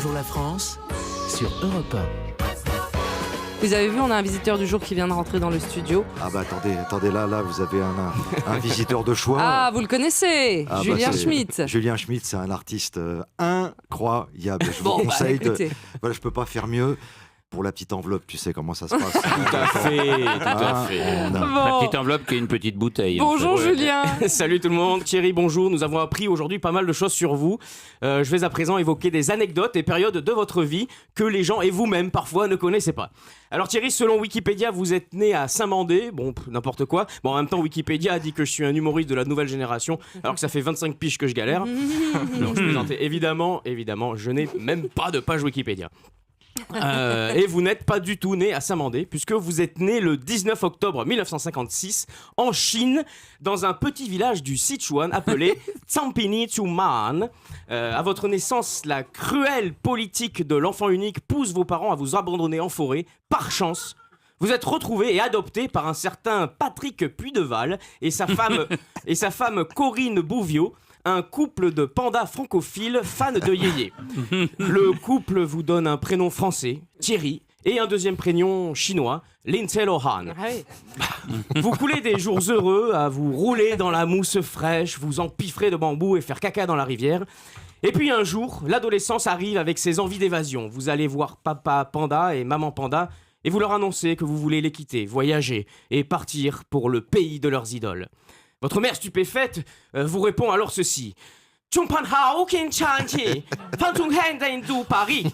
Bonjour la France sur Europe 1. Vous avez vu, on a un visiteur du jour qui vient de rentrer dans le studio. Ah bah attendez, là, vous avez un visiteur de choix. Ah, vous le connaissez, Julien Schmitt. Julien Schmitt, c'est un artiste incroyable. Je vous Bon, conseille écoutez. Voilà, je peux pas faire mieux. Pour la petite enveloppe, tu sais comment ça se passe. Tout à fait. Bon. La petite enveloppe qui est une petite bouteille. Bonjour en fait. Julien. Salut tout le monde, Thierry, bonjour. Nous avons appris aujourd'hui pas mal de choses sur vous. Je vais à présent évoquer des anecdotes et périodes de votre vie que les gens et vous-même parfois ne connaissaient pas. Alors Thierry, selon Wikipédia, vous êtes né à Saint-Mandé, bon, n'importe quoi. Bon, en même temps, Wikipédia a dit que je suis un humoriste de la nouvelle génération, alors que ça fait 25 piges que je galère. Non, je plaisantais. Évidemment, je n'ai même pas de page Wikipédia. Et vous n'êtes pas du tout né à Saint-Mandé, puisque vous êtes né le 19 octobre 1956 en Chine, dans un petit village du Sichuan appelé Tsampini Chuman. À votre naissance, la cruelle politique de l'enfant unique pousse vos parents à vous abandonner en forêt. Par chance, vous êtes retrouvé et adopté par un certain Patrick Puideval et sa femme Corinne Bouvio, un couple de pandas francophiles fans de yéyé. Le couple vous donne un prénom français, Thierry, et un deuxième prénom chinois, Lindsay Lohan. Vous coulez des jours heureux à vous rouler dans la mousse fraîche, vous empiffrer de bambou et faire caca dans la rivière. Et puis un jour, l'adolescence arrive avec ses envies d'évasion. Vous allez voir papa panda et maman panda et vous leur annoncez que vous voulez les quitter, voyager et partir pour le pays de leurs idoles. Votre mère stupéfaite vous répond alors ceci. Paris.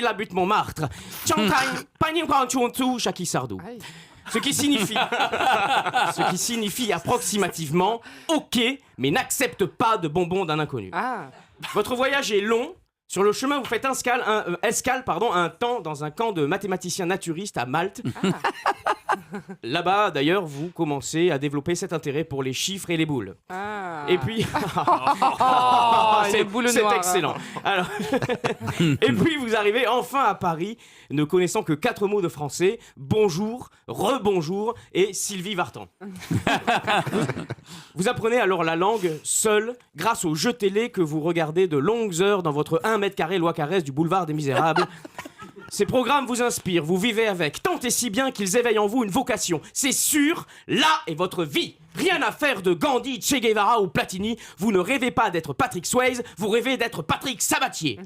La butte Montmartre. Jackie Sardou. Ce qui signifie approximativement OK, mais n'accepte pas de bonbons d'un inconnu. Ah. Votre voyage est long. Sur le chemin, vous faites escale un temps dans un camp de mathématiciens naturistes à Malte. Là-bas, d'ailleurs, vous commencez à développer cet intérêt pour les chiffres et les boules. Ah. Et puis, c'est noires. excellent. Alors, et puis vous arrivez enfin à Paris, ne connaissant que 4 mots de français: bonjour, rebonjour et Sylvie Vartan. Vous apprenez alors la langue seul, grâce aux jeux télé que vous regardez de longues heures dans votre 1 mètre carré loi Carrez du boulevard des Misérables. Ces programmes vous inspirent, vous vivez avec, tant et si bien qu'ils éveillent en vous une vocation. C'est sûr, là est votre vie. Rien à faire de Gandhi, Che Guevara ou Platini. Vous ne rêvez pas d'être Patrick Swayze, vous rêvez d'être Patrick Sabatier.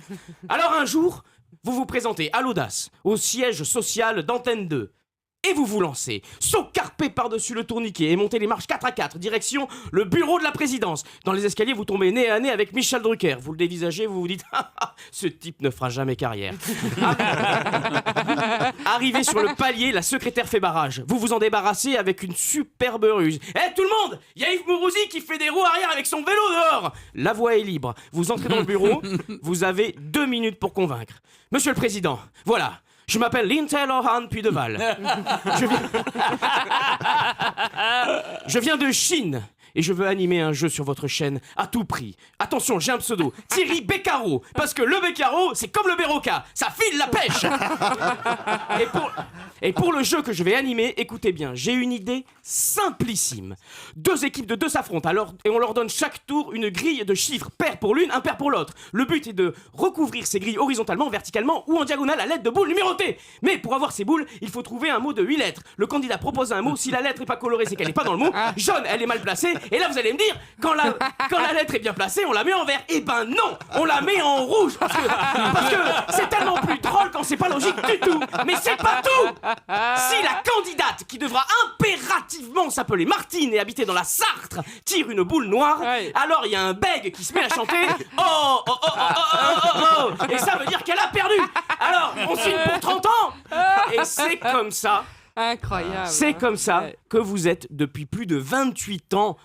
Alors un jour, vous vous présentez à l'audace, au siège social d'Antenne 2. Et vous vous lancez, saut carpé par-dessus le tourniquet et montez les marches 4 à 4, direction le bureau de la présidence. Dans les escaliers, vous tombez nez à nez avec Michel Drucker. Vous le dévisagez, vous vous dites « ce type ne fera jamais carrière ». Arrivé sur le palier, la secrétaire fait barrage. Vous vous en débarrassez avec une superbe ruse. « Hé tout le monde, il y a Yves Mourouzi qui fait des roues arrière avec son vélo dehors !» La voie est libre. Vous entrez dans le bureau, vous avez 2 minutes pour convaincre. « Monsieur le Président, voilà. Je m'appelle Lindsay Lohan Puideval. Je viens de Chine et je veux animer un jeu sur votre chaîne à tout prix. Attention, j'ai un pseudo, Thierry Beccaro, parce que le Beccaro, c'est comme le Béroca, ça file la pêche. Et pour le jeu que je vais animer, écoutez bien, j'ai une idée simplissime. 2 équipes de 2 s'affrontent alors, et on leur donne chaque tour une grille de chiffres, pair pour l'une, impair pour l'autre. Le but est de recouvrir ces grilles horizontalement, verticalement ou en diagonale à l'aide de boules numérotées. Mais pour avoir ces boules, il faut trouver un mot de 8 lettres. Le candidat propose un mot, si la lettre n'est pas colorée, c'est qu'elle n'est pas dans le mot. Jaune, elle est mal placée. Et là, vous allez me dire, quand la lettre est bien placée, on la met en vert. Eh ben non, on la met en rouge. Parce que c'est tellement plus drôle quand c'est pas logique du tout. Mais c'est pas tout. Si la candidate, qui devra impérativement s'appeler Martine et habiter dans la Sarthe, tire une boule noire, alors il y a un bègue qui se met à chanter oh, oh, oh, oh, oh, oh, oh, oh. Et ça veut dire qu'elle a perdu. Alors, on signe pour 30 ans. Et c'est comme ça. Incroyable. C'est comme ça que vous êtes depuis plus de 28 ans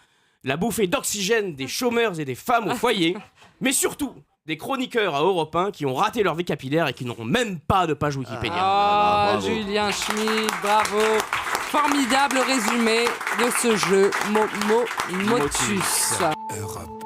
la bouffée d'oxygène des chômeurs et des femmes au foyer, mais surtout des chroniqueurs à Europe 1 qui ont raté leur vie capillaire et qui n'ont même pas de page Wikipédia. Oh, Julien Schmitt, bravo. Formidable résumé de ce jeu Motus. Europe